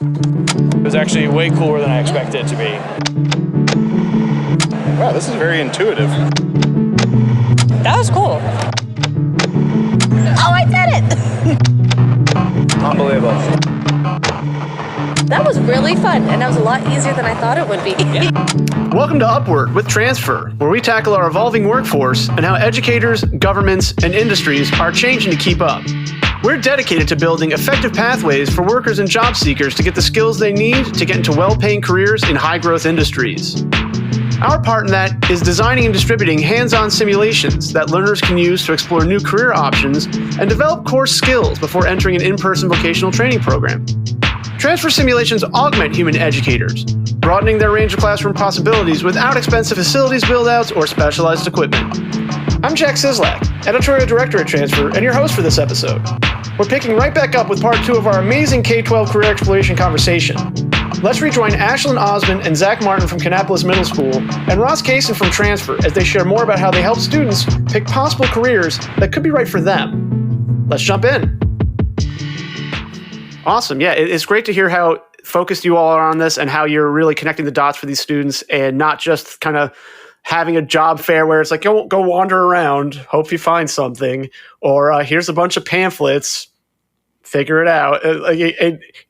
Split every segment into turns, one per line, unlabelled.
It was actually way cooler than I expected it to be.
Wow, this is very intuitive.
That was cool. Oh, I did it!
Unbelievable.
That was really fun, and that was a lot easier than I thought it would be.
Welcome to Upward with Transfr, where we tackle our evolving workforce and how educators, governments, and industries are changing to keep up. We're dedicated to building effective pathways for workers and job seekers to get the skills they need to get into well-paying careers in high-growth industries. Our part in that is designing and distributing hands-on simulations that learners can use to explore new career options and develop core skills before entering an in-person vocational training program. Transfr simulations augment human educators, broadening their range of classroom possibilities without expensive facilities build-outs or specialized equipment. I'm Jack Sislak, Editorial Director at Transfr, and your host for this episode. We're picking right back up with part 2 of our amazing K-12 career exploration conversation. Let's rejoin Ashlyn Ozment and Zach Martin from Kannapolis Middle School and Ross Kasun from Transfr as they share more about how they help students pick possible careers that could be right for them. Let's jump in. Awesome. Yeah, it's great to hear how focused you all are on this and how you're really connecting the dots for these students and not just kind of having a job fair where it's like, go wander around, hope you find something, or here's a bunch of pamphlets, figure it out.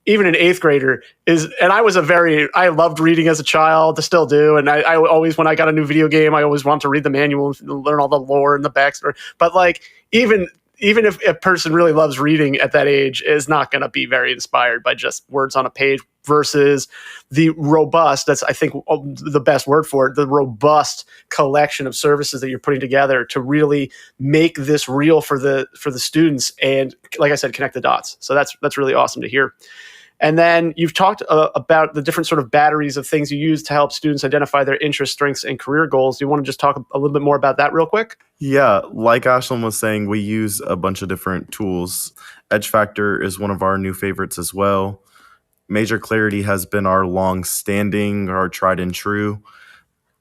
Even an 8th grader and I loved reading as a child, I still do. And I always, when I got a new video game, I always wanted to read the manual and learn all the lore and the backstory. But like, even if a person really loves reading at that age, is not going to be very inspired by just words on a page versus the robust, that's I think the best word for it, the robust collection of services that you're putting together to really make this real for the students and, like I said, connect the dots. So that's really awesome to hear. And then you've talked about the different sort of batteries of things you use to help students identify their interests, strengths, and career goals. Do you want to just talk a little bit more about that real quick?
Yeah, like Ashlyn was saying, we use a bunch of different tools. Edge Factor is one of our new favorites as well. Major Clarity has been our long-standing, our tried and true.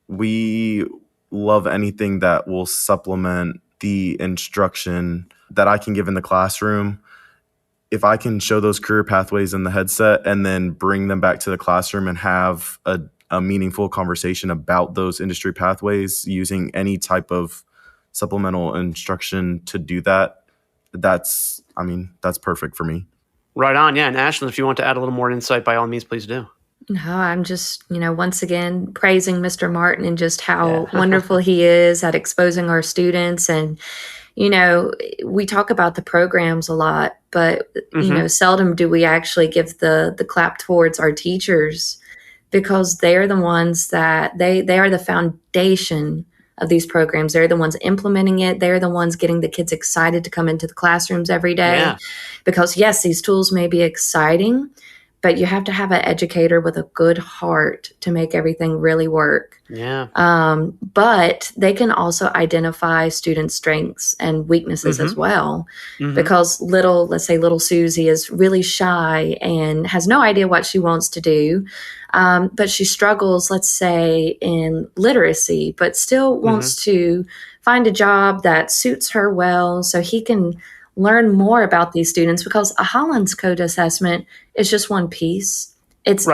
We love anything that will supplement the instruction that I can give in the classroom. If I can show those career pathways in the headset and then bring them back to the classroom and have a meaningful conversation about those industry pathways using any type of supplemental instruction to do that, that's perfect for me.
Right on. Yeah. And Ashlyn, if you want to add a little more insight, by all means, please do.
No, I'm just, once again, praising Mr. Martin and just how wonderful he is at exposing our students. And, we talk about the programs a lot, but, seldom do we actually give the clap towards our teachers, because they're the ones that they are the foundation of these programs. They're the ones implementing it. They're the ones getting the kids excited to come into the classrooms every day. Yeah. Because yes, these tools may be exciting, but you have to have an educator with a good heart to make everything really work.
Yeah.
But they can also identify students' strengths and weaknesses as well. Mm-hmm. Because let's say little Susie is really shy and has no idea what she wants to do. But she struggles, let's say, in literacy, but still wants to find a job that suits her well so he can learn more about these students, because a Hollins Code assessment is just one piece. It's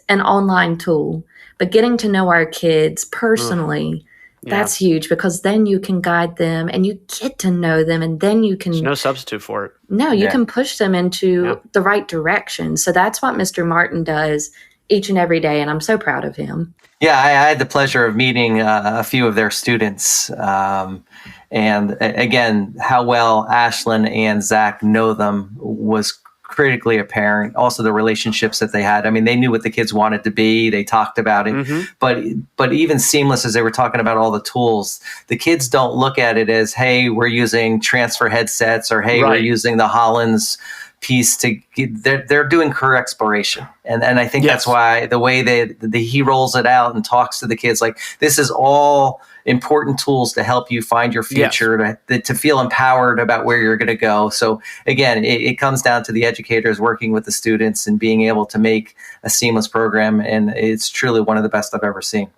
an online tool, but getting to know our kids personally, that's huge, because then you can guide them and you get to know them, and then you can...
There's no substitute for it.
No, you can push them into the right direction. So that's what Mr. Martin does each and every day, and I'm so proud of him.
Yeah, I had the pleasure of meeting a few of their students. And again, how well Ashlyn and Zach know them was critically apparent. Also, the relationships that they had. I mean, they knew what the kids wanted to be. They talked about it. Mm-hmm. But even seamless as they were talking about all the tools, the kids don't look at it as, hey, we're using Transfr headsets, or hey, we're using the Hollins piece to they're doing career exploration. And I think that's why the way he rolls it out and talks to the kids, like, this is all important tools to help you find your future, to feel empowered about where you're going to go. So again, it comes down to the educators working with the students and being able to make a seamless program. And it's truly one of the best I've ever seen.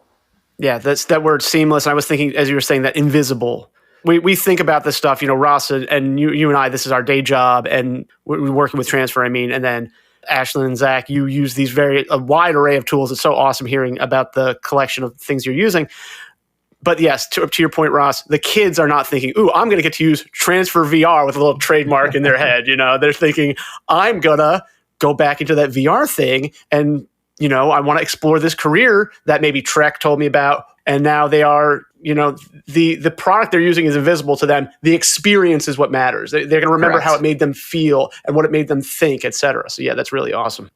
Yeah, that's that word seamless. I was thinking, as you were saying, that invisible. We think about this stuff, Ross and you and I, this is our day job, and we're working with Transfr, and then Ashlyn and Zach, you use these a wide array of tools. It's so awesome hearing about the collection of things you're using. But yes, to your point, Ross, the kids are not thinking, ooh, I'm going to get to use Transfr VR with a little trademark in their head. They're thinking, I'm going to go back into that VR thing and, I want to explore this career that maybe Trek told me about. And now they are, the product they're using is invisible to them. The experience is what matters. They're going to remember
Correct.
how it made them feel and what it made them think, et cetera. So yeah, that's really awesome.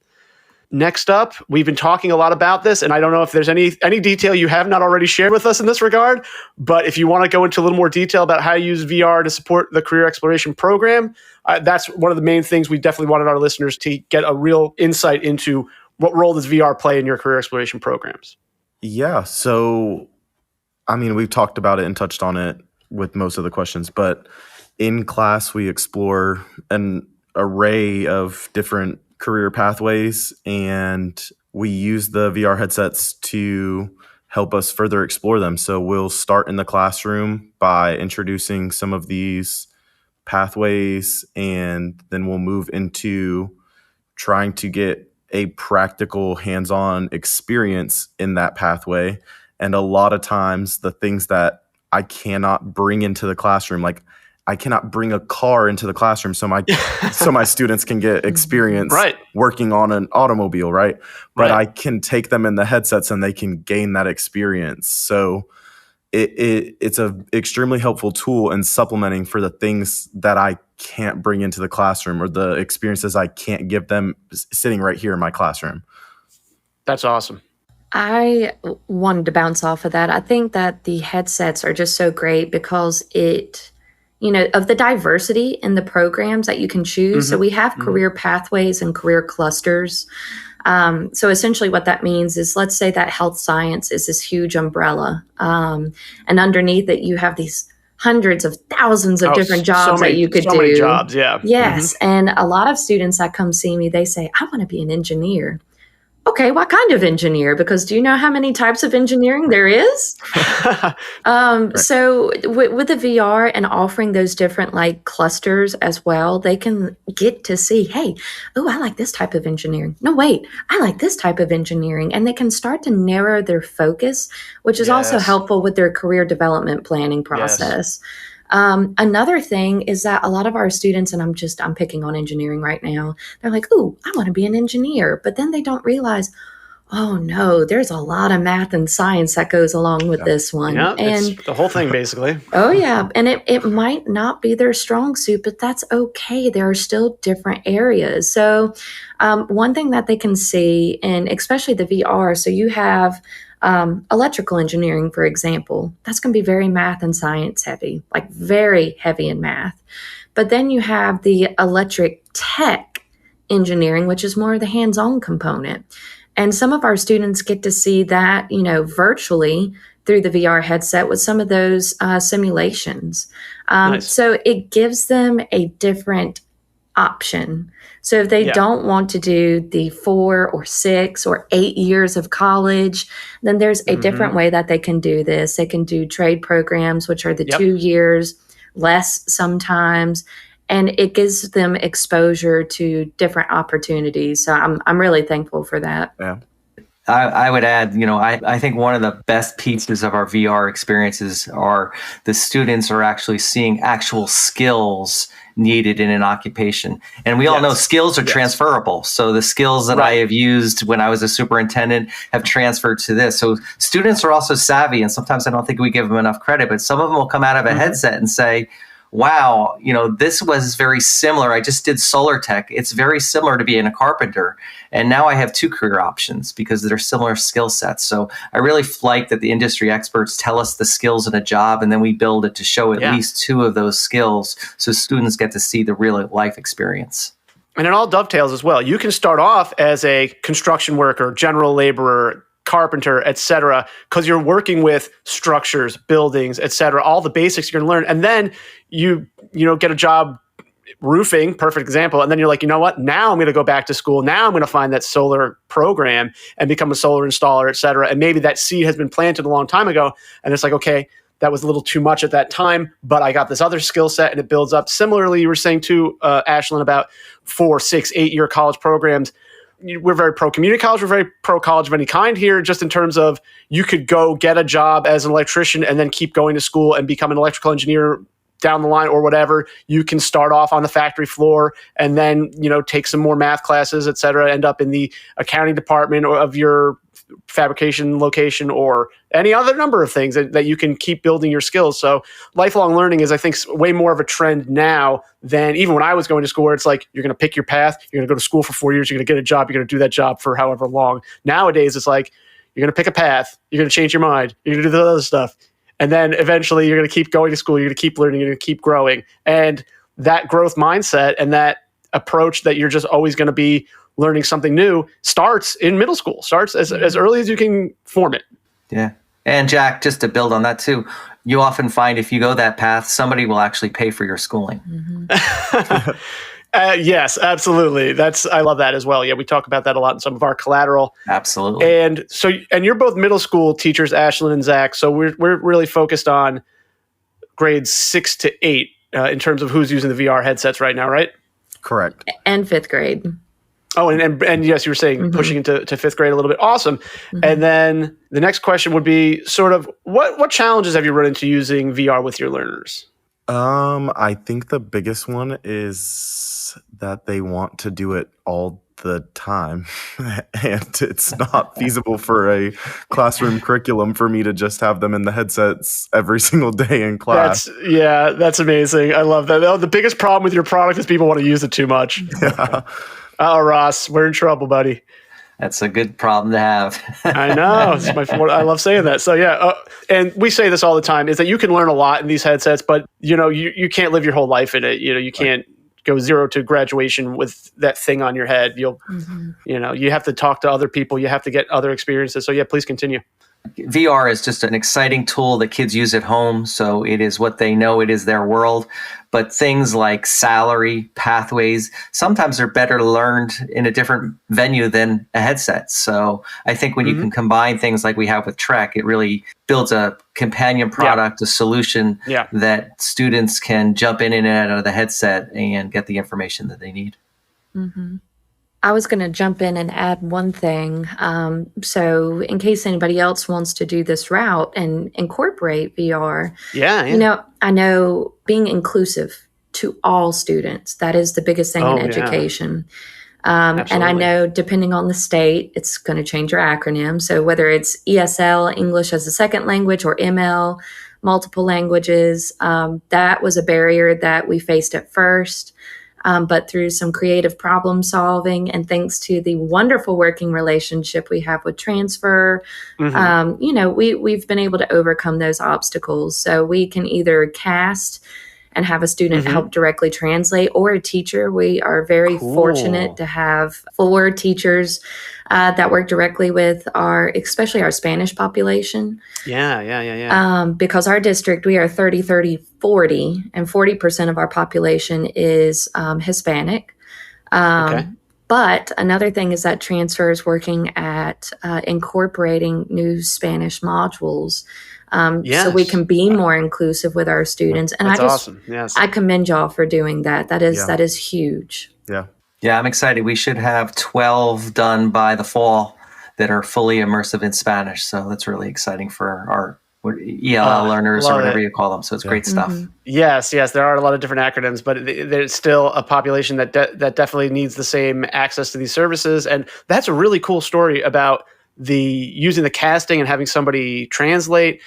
Next up, we've been talking a lot about this, and I don't know if there's any detail you have not already shared with us in this regard, but if you want to go into a little more detail about how you use VR to support the career exploration program, that's one of the main things we definitely wanted our listeners to get a real insight into. What role does VR play in your career exploration programs?
Yeah. So, we've talked about it and touched on it with most of the questions, but in class, we explore an array of different career pathways, and we use the VR headsets to help us further explore them. So we'll start in the classroom by introducing some of these pathways, and then we'll move into trying to get a practical hands-on experience in that pathway. And a lot of times the things that I cannot bring into the classroom, like I cannot bring a car into the classroom so my students can get experience working on an automobile, right? But I can take them in the headsets and they can gain that experience. So it's a extremely helpful tool in supplementing for the things that I can't bring into the classroom or the experiences I can't give them sitting right here in my classroom.
That's awesome.
I wanted to bounce off of that. I think that the headsets are just so great because of the diversity in the programs that you can choose.
Mm-hmm.
So we have career pathways and career clusters. So essentially what that means is, let's say that health science is this huge umbrella. And underneath it, you have these hundreds of thousands of different jobs that you could do.
So many jobs, yeah.
Yes. Mm-hmm. And a lot of students that come see me, they say, I want to be an engineer. Okay, what kind of engineer? Because do you know how many types of engineering there is? So with the VR and offering those different clusters as well, they can get to see, hey, I like this type of engineering. No, wait, I like this type of engineering. And they can start to narrow their focus, which is also helpful with their career development planning process. Yes. Another thing is that a lot of our students, and I'm picking on engineering right now, they're like, ooh, I want to be an engineer. But then they don't realize, oh no, there's a lot of math and science that goes along with this one.
Yeah,
and
it's the whole thing basically.
Oh yeah. And it might not be their strong suit, but that's okay. There are still different areas. So one thing that they can see, and especially the VR, so you have electrical engineering, for example, that's going to be very math and science heavy, like very heavy in math. But then you have the electric tech engineering, which is more of the hands-on component. And some of our students get to see that, virtually through the VR headset with some of those simulations. Nice. So it gives them a different option. So if they don't want to do the 4 or 6 or 8 years of college, then there's a different way that they can do this. They can do trade programs, which are the 2 years, less sometimes, and it gives them exposure to different opportunities. So I'm really thankful for that.
Yeah.
I would add, I think one of the best pieces of our VR experiences are the students are actually seeing actual skills needed in an occupation. And we all know skills are transferable. So the skills that I have used when I was a superintendent have transferred to this. So students are also savvy, and sometimes I don't think we give them enough credit, but some of them will come out of a headset and say, wow, this was very similar. I just did solar tech. It's very similar to being a carpenter. And now I have 2 career options because they're similar skill sets. So I really like that the industry experts tell us the skills in a job, and then we build it to show at least 2 of those skills so students get to see the real life experience.
And it all dovetails as well. You can start off as a construction worker, general laborer, carpenter, et cetera, because you're working with structures, buildings, et cetera, all the basics you're going to learn. And then you get a job roofing, perfect example. And then you're like, you know what? Now I'm going to go back to school. Now I'm going to find that solar program and become a solar installer, et cetera. And maybe that seed has been planted a long time ago. And it's like, okay, that was a little too much at that time, but I got this other skill set and it builds up. Similarly, you were saying too, Ashlyn, about 4, 6, 8 year college programs. we're very pro community college. We're very pro college of any kind here, just in terms of you could go get a job as an electrician and then keep going to school and become an electrical engineer down the line or whatever. You can start off on the factory floor and then, take some more math classes, et cetera, end up in the accounting department of your fabrication location or any other number of things that you can keep building your skills. So lifelong learning is, I think, way more of a trend now than even when I was going to school, where it's like, you're going to pick your path, you're going to go to school for 4 years, you're going to get a job, you're going to do that job for however long. Nowadays, it's like, you're going to pick a path, you're going to change your mind, you're going to do the other stuff. And then eventually you're going to keep going to school, you're going to keep learning, you're going to keep growing. And that growth mindset and that approach that you're just always going to be learning something new starts in middle school, starts as early as you can form it.
Yeah. And Jack, just to build on that too, you often find if you go that path, somebody will actually pay for your schooling.
Yes, absolutely. I love that as well. Yeah, we talk about that a lot in some of our collateral.
Absolutely.
And you're both middle school teachers, Ashlyn and Zach. So we're really focused on grades 6 to 8 in terms of who's using the VR headsets right now, right?
Correct.
And fifth grade.
Oh, and yes, you were saying pushing into fifth grade a little bit. Awesome. And then the next question would be sort of what challenges have you run into using VR with your learners?
I think the biggest one is that they want to do it all the time. And it's not feasible for a classroom curriculum for me to just have them in the headsets every single day in class.
That's amazing. I love that. The biggest problem with your product is people want to use it too much.
Yeah.
Oh, Ross, we're in trouble, buddy.
That's a good problem to have.
I know. I love saying that. So yeah, and we say this all the time, is that you can learn a lot in these headsets, but you can't live your whole life in it. You can't go 0 to graduation with that thing on your head. You have to talk to other people. You have to get other experiences. So yeah, please continue.
VR is just an exciting tool that kids use at home. So it is what they know, it is their world. But things like salary, pathways, sometimes are better learned in a different venue than a headset. So I think when you can combine things like we have with Trek, it really builds a companion product, a solution that students can jump in and out of the headset and get the information that they need.
Mm-hmm. I was going to jump in and add one thing. So in case anybody else wants to do this route and incorporate VR, I know being inclusive to all students, that is the biggest thing in education. And I know depending on the state, it's going to change your acronym. So whether it's ESL, English as a second language, or ML, multiple languages, that was a barrier that we faced at first. But through some creative problem solving and thanks to the wonderful working relationship we have with Transfr, we've been able to overcome those obstacles. So we can either cast and have a student help directly translate, or a teacher. We are very fortunate to have 4 teachers that work directly with especially our Spanish population. Because our district, we are 30-30-40, and 40% of our population is Hispanic. But another thing is that Transfr is working at incorporating new Spanish modules. So we can be more inclusive with our students. And
that's awesome. Yes.
I commend y'all for doing that. That is huge.
Yeah, I'm excited. We should have 12 done by the fall that are fully immersive in Spanish. So that's really exciting for our ELL learners, or whatever you call them. So it's great stuff.
Yes, there are a lot of different acronyms, but there's still a population that definitely needs the same access to these services. And that's a really cool story about using the casting and having somebody translate.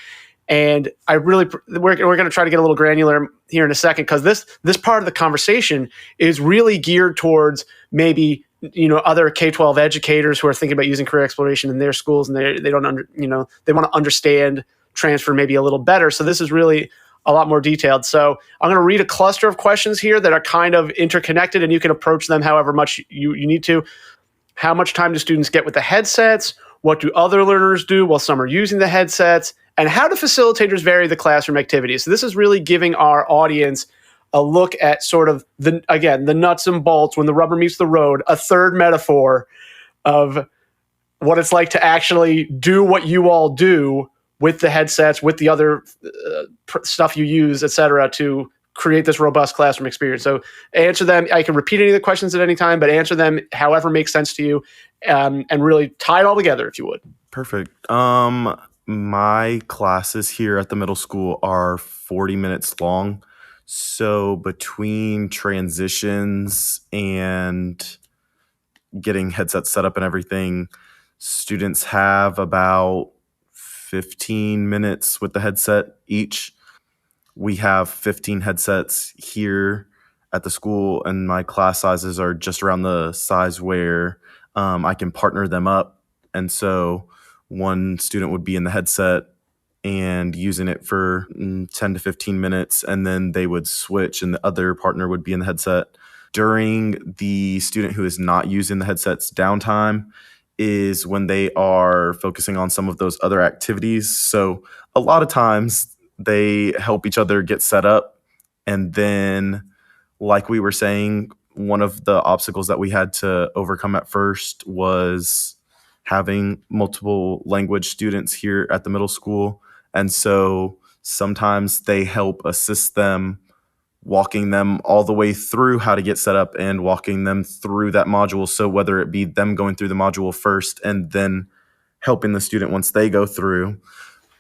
And we're going to try to get a little granular here in a second, because this part of the conversation is really geared towards maybe other K-12 educators who are thinking about using career exploration in their schools, and they don't they want to understand Transfr maybe a little better. So this is really a lot more detailed. So I'm going to read a cluster of questions here that are kind of interconnected, and you can approach them however much you need to. How much time do students get with the headsets? What do other learners do while some are using the headsets? And how do facilitators vary the classroom activities? So this is really giving our audience a look at sort of the nuts and bolts, when the rubber meets the road, a third metaphor of what it's like to actually do what you all do with the headsets, with the other stuff you use, et cetera, to create this robust classroom experience. So answer them. I can repeat any of the questions at any time, but answer them however makes sense to you, and really tie it all together if you would.
Perfect. My classes here at the middle school are 40 minutes long. So between transitions and getting headsets set up and everything, students have about 15 minutes with the headset each. We have 15 headsets here at the school, and my class sizes are just around the size where I can partner them up. And so one student would be in the headset and using it for 10 to 15 minutes, and then they would switch and the other partner would be in the headset. During the student who is not using the headset's downtime is when they are focusing on some of those other activities. So a lot of times they help each other get set up. And then, like we were saying, one of the obstacles that we had to overcome at first was having multiple language students here at the middle school. And so sometimes they help assist them, walking them all the way through how to get set up and walking them through that module. So whether it be them going through the module first and then helping the student once they go through,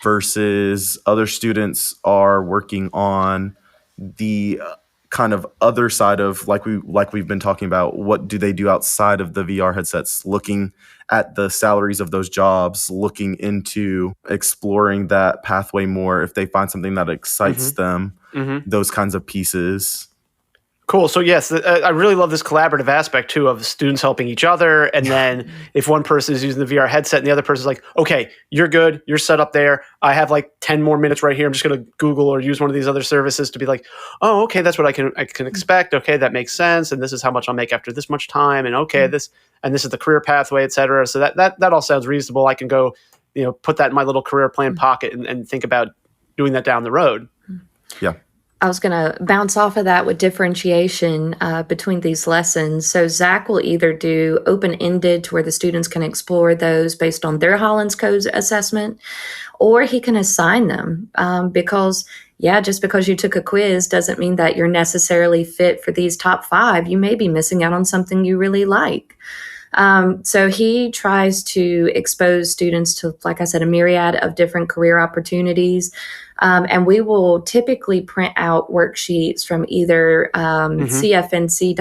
versus other students are working on the kind of other side of, like we've been talking about, what do they do outside of the VR headsets, looking at the salaries of those jobs, looking into exploring that pathway more if they find something that excites them, those kinds of pieces.
Cool. So yes, I really love this collaborative aspect too of students helping each other. And then if one person is using the VR headset and the other person is like, okay, you're good, you're set up there, I have like 10 more minutes right here, I'm just going to Google or use one of these other services to be like, oh, okay, that's what I can expect. Okay, that makes sense. And this is how much I'll make after this much time. And okay, this is the career pathway, et cetera. So that all sounds reasonable. I can go, put that in my little career plan pocket and think about doing that down the road.
Yeah.
I was going to bounce off of that with differentiation between these lessons. So Zach will either do open-ended to where the students can explore those based on their Holland's Code assessment, or he can assign them because, just because you took a quiz doesn't mean that you're necessarily fit for these top 5. You may be missing out on something you really like. So he tries to expose students to, like I said, a myriad of different career opportunities. And we will typically print out worksheets from either cfnc.org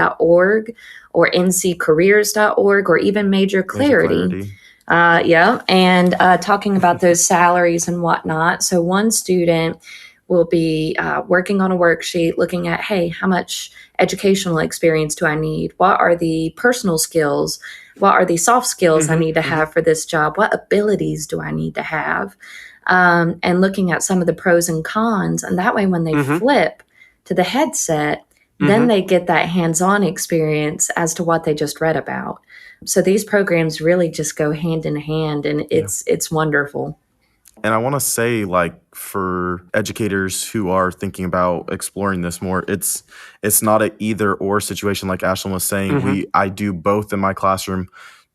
or nccareers.org or even Major Clarity. And talking about those salaries and whatnot. So one student will be working on a worksheet looking at, hey, how much educational experience do I need? What are the personal skills? What are the soft skills I need to have for this job? What abilities do I need to have? And looking at some of the pros and cons. And that way, when they flip to the headset, then they get that hands-on experience as to what they just read about. So these programs really just go hand in hand, and it's wonderful.
And I want to say, like, for educators who are thinking about exploring this more, it's not an either or situation. Like Ashlyn was saying, I do both in my classroom.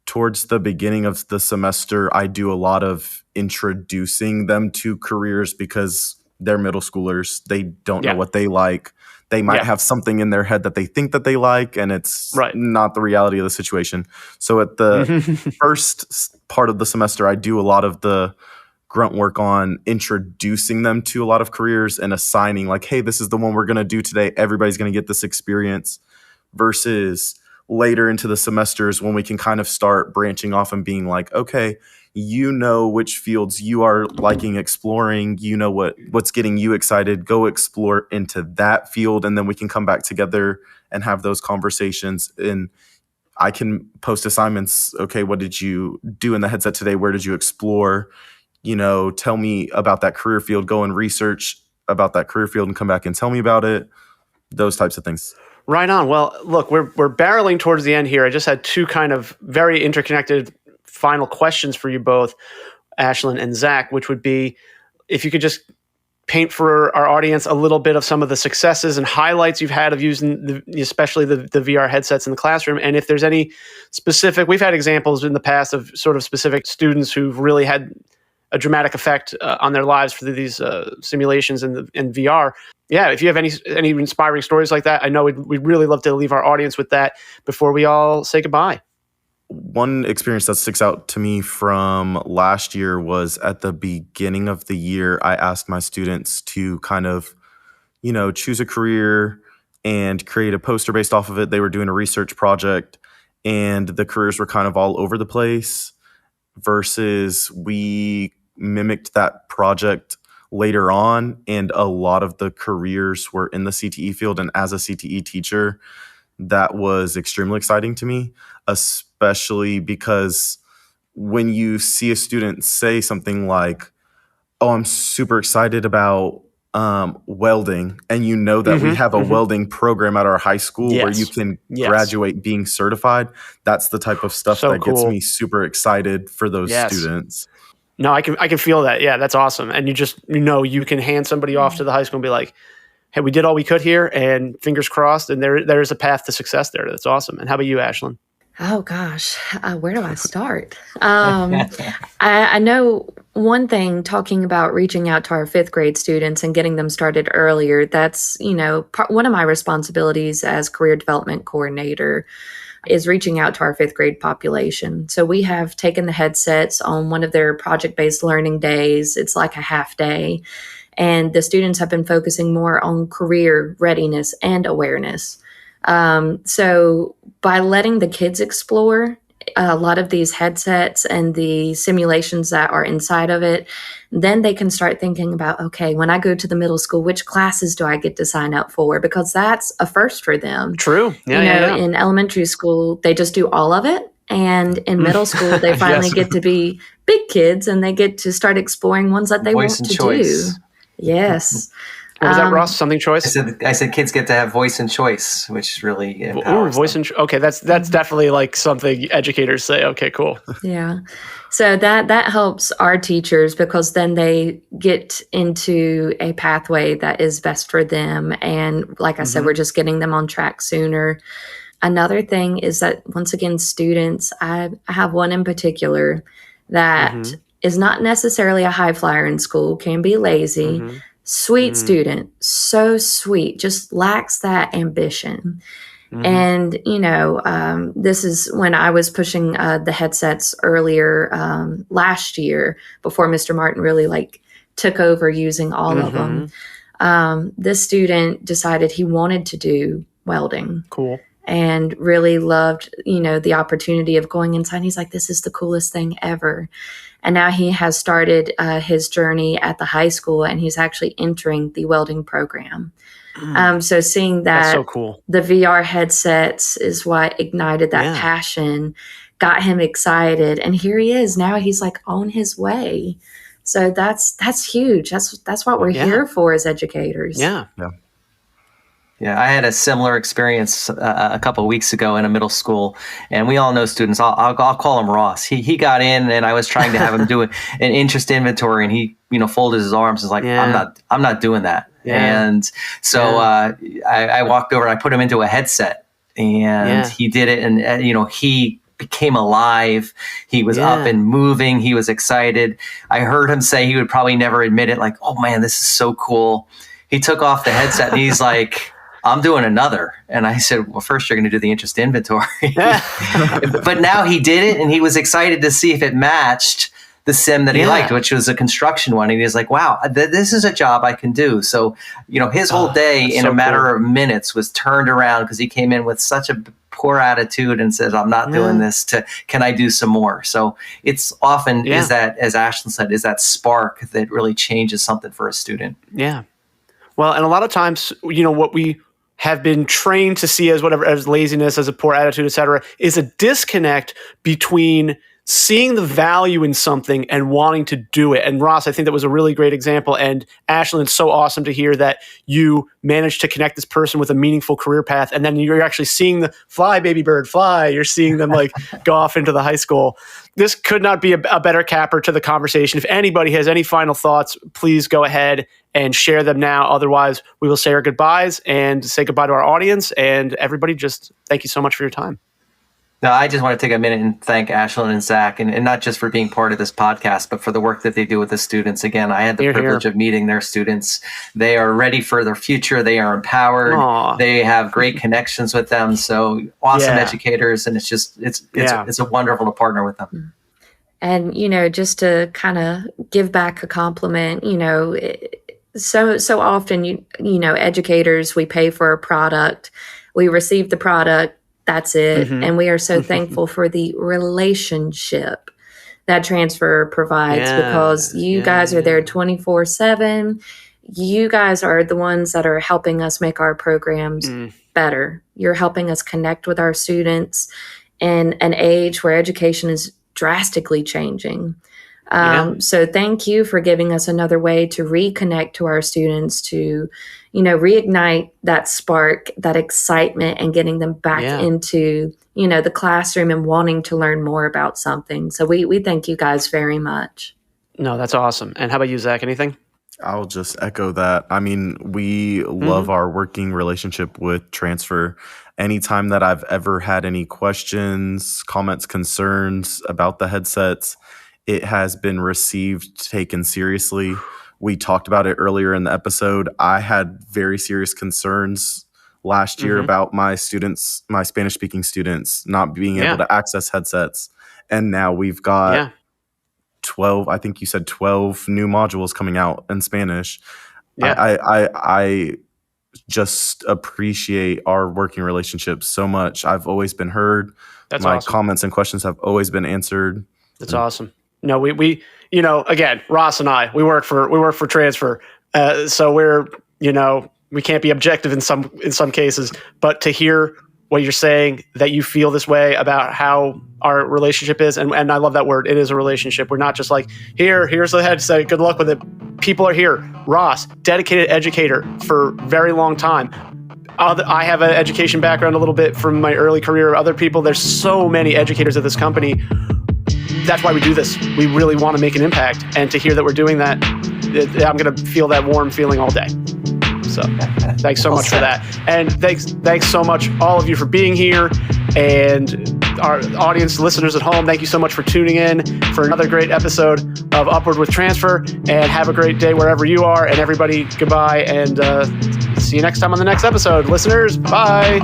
Towards the beginning of the semester, I do a lot of introducing them to careers because they're middle schoolers. They don't know what they like. They might have something in their head that they think that they like, and it's not the reality of the situation. So at the first part of the semester, I do a lot of the grunt work on introducing them to a lot of careers and assigning, like, hey, this is the one we're going to do today. Everybody's going to get this experience, versus later into the semesters when we can kind of start branching off and being like, okay, which fields you are liking exploring, what's getting you excited, go explore into that field. And then we can come back together and have those conversations. And I can post assignments. Okay, what did you do in the headset today? Where did you explore? Tell me about that career field. Go and research about that career field and come back and tell me about it. Those types of things.
Right on. Well, look, we're barreling towards the end here. I just had two kind of very interconnected final questions for you both, Ashlyn and Zach, which would be if you could just paint for our audience a little bit of some of the successes and highlights you've had of using especially the VR headsets in the classroom. And if there's any specific, we've had examples in the past of sort of specific students who've really had a dramatic effect on their lives for these simulations and VR. Yeah, if you have any inspiring stories like that, I know we'd really love to leave our audience with that before we all say goodbye.
One experience that sticks out to me from last year was at the beginning of the year, I asked my students to kind of, choose a career and create a poster based off of it. They were doing a research project and the careers were kind of all over the place, versus we mimicked that project later on, and a lot of the careers were in the CTE field. And as a CTE teacher, that was extremely exciting to me, especially because when you see a student say something like, "Oh, I'm super excited about welding," and that we have a welding program at our high school where you can graduate being certified. That's the type of stuff that gets me super excited for those students.
No, I can feel that. Yeah, that's awesome. And you just, you can hand somebody off to the high school and be like, "Hey, we did all we could here, and fingers crossed." And there's a path to success there. That's awesome. And how about you, Ashlyn?
Oh gosh, where do I start? I know one thing, talking about reaching out to our 5th grade students and getting them started earlier. That's one of my responsibilities as career development coordinator is reaching out to our 5th grade population. So we have taken the headsets on one of their project-based learning days. It's like a half day. And the students have been focusing more on career readiness and awareness. So by letting the kids explore a lot of these headsets and the simulations that are inside of it, then they can start thinking about, okay, when I go to the middle school, which classes do I get to sign up for? Because that's a first for them.
True. Yeah,
in elementary school, they just do all of it. And in middle school, they finally get to be big kids and they get to start exploring ones that they want to do. Yes.
What was that, Ross? Something choice?
I said kids get to have voice and choice, which really empowers them.
Okay, that's definitely like something educators say. Okay, cool.
Yeah. So that helps our teachers because then they get into a pathway that is best for them. And like I said, we're just getting them on track sooner. Another thing is that, once again, students, I have one in particular that is not necessarily a high flyer in school, can be lazy. Sweet student, so sweet, just lacks that ambition. And, this is when I was pushing the headsets earlier last year before Mr. Martin really took over using all of them. This student decided he wanted to do welding.
Cool.
And really loved, the opportunity of going inside. He's like, this is the coolest thing ever. And now he has started his journey at the high school, and he's actually entering the welding program. So seeing that,
that's so cool.
The VR headsets is what ignited that passion, got him excited, and here he is. Now he's on his way. So that's huge. That's what we're here for as educators.
Yeah.
Yeah, I had a similar experience a couple of weeks ago in a middle school, and we all know students. I'll call him Ross. He got in, and I was trying to have him do an interest inventory, and he folded his arms and was like, I'm not doing that. And so I walked over and I put him into a headset, and he did it, and he became alive. He was up and moving. He was excited. I heard him say he would probably never admit it, like, "Oh man, this is so cool." He took off the headset and he's like, "I'm doing another." And I said, "Well, first you're going to do the interest inventory." But now he did it, and he was excited to see if it matched the sim that he liked, which was a construction one. And he was like, "Wow, this is a job I can do." So, his whole day in a matter of minutes was turned around because he came in with such a poor attitude and says, "I'm not doing this," to, "Can I do some more?" So it's often is that, as Ashlyn said, is that spark that really changes something for a student.
Yeah. Well, and a lot of times, what we have been trained to see as laziness, as a poor attitude, et cetera, is a disconnect between seeing the value in something and wanting to do it. And Ross, I think that was a really great example. And Ashlyn, it's so awesome to hear that you managed to connect this person with a meaningful career path. And then you're actually seeing the fly, baby bird, fly. You're seeing them go off into the high school. This could not be a better capper to the conversation. If anybody has any final thoughts, please go ahead and share them now. Otherwise, we will say our goodbyes and say goodbye to our audience. And everybody, just thank you so much for your time.
No, I just want to take a minute and thank Ashlyn and Zach, and not just for being part of this podcast, but for the work that they do with the students. Again, I had the privilege of meeting their students. They are ready for their future. They are empowered.
Aww.
They have great connections with them. So awesome educators, and it's a wonderful to partner with them.
And, just to kind of give back a compliment, so often, educators, we pay for a product, we receive the product, that's it.
Mm-hmm.
And we are so thankful for the relationship that Transfr provides because you guys are there 24/7. You guys are the ones that are helping us make our programs better. You're helping us connect with our students in an age where education is drastically changing. So thank you for giving us another way to reconnect to our students, to, reignite that spark, that excitement, and getting them back into, the classroom and wanting to learn more about something. So we thank you guys very much.
No, that's awesome. And how about you, Zach? Anything?
I'll just echo that. I mean, we love our working relationship with Transfr. Anytime that I've ever had any questions, comments, concerns about the headsets, it has been received, taken seriously. We talked about it earlier in the episode. I had very serious concerns last year about my students, my Spanish-speaking students, not being able to access headsets. And now we've got 12, I think you said 12 new modules coming out in Spanish. I just appreciate our working relationship so much. I've always been heard.
That's
my
awesome.
Comments and questions have always been answered.
That's awesome. No, we again, Ross and I, we work for Transfr. So we're, we can't be objective in some cases, but to hear what you're saying, that you feel this way about how our relationship is, and I love that word. It is a relationship. We're not just like, here's the headset, good luck with it. People are here. Ross, dedicated educator for a very long time. I have an education background a little bit from my early career. Other people, there's so many educators at this company. That's why we do this. We really want to make an impact. And to hear that we're doing that, I'm going to feel that warm feeling all day. So thanks so much for that. And thanks so much, all of you, for being here. And our audience, listeners at home, thank you so much for tuning in for another great episode of Upward with Transfr. And have a great day wherever you are. And everybody, goodbye. And see you next time on the next episode. Listeners, bye.